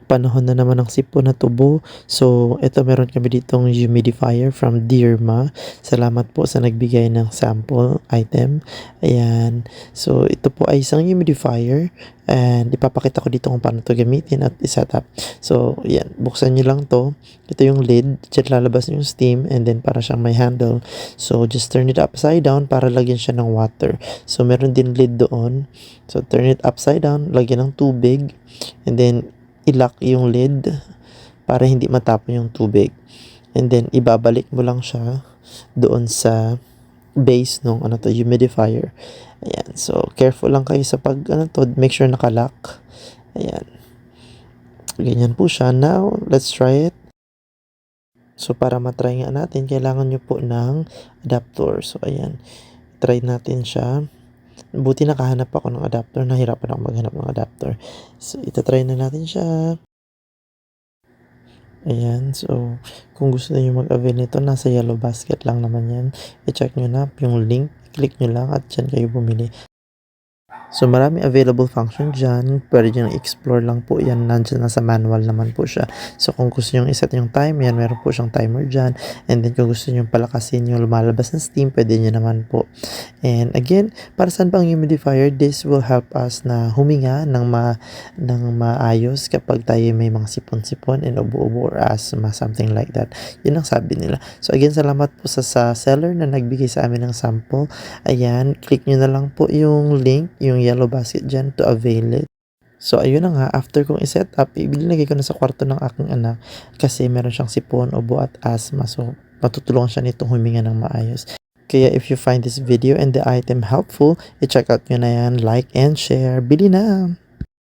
Panahon na naman ng sipon na tubo. So, ito meron kami ditong humidifier from Dearma. Salamat po sa nagbigay ng sample item. Ayan. So, ito po ay isang humidifier. And ipapakita ko dito kung paano to gamitin at iset up. So, yan. Buksan nyo lang to. Ito yung lid. Diyan lalabas yung steam. And then para siyang may handle. So, just turn it upside down para lagyan siya ng water. So, meron din lid doon. So, turn it upside down. Lagyan ng tubig. And then, i-lock yung lid para hindi matapon yung tubig. And then, ibabalik mo lang siya doon sa base nung humidifier. Ayan. So, careful lang kayo sa pag, make sure nakalock. Ayan. Ganyan po siya. Now, let's try it. So, para matry nga natin, kailangan nyo po ng adapter. So, ayan. Try natin siya. Buti nakahanap ako ng adapter. Nahirapan ako maghanap ng adapter. So, itatry na natin siya. Ayan. So, kung gusto niyo mag-avail nito, nasa yellow basket lang naman yan. I-check nyo na yung link. Click nyo lang at dyan kayo bumili. So, marami available function dyan. Pwede nyo explore lang po yan. Nandyan na sa manual naman po siya. So, kung gusto nyo iset yung time, yan, meron po siyang timer dyan. And then, kung gusto nyo palakasin yung lumalabas ng steam, pwede nyo naman po. And again, para saan bang humidifier? This will help us na huminga ng maayos kapag tayo may mga sipon-sipon and ubo-ubo or asthma, something like that. Yun ang sabi nila. So, again, salamat po sa seller na nagbigay sa amin ng sample. Ayan, click nyo na lang po yung link, yung yellow basket dyan to avail it. So, ayun na nga, after kong iset up, ibinigay ko na sa kwarto ng aking anak kasi meron siyang sipon, ubo at asthma. So, matutulungan siya nitong huminga ng maayos. Kaya if you find this video and the item helpful, i-check out nyo na yan, like and share. Bili na!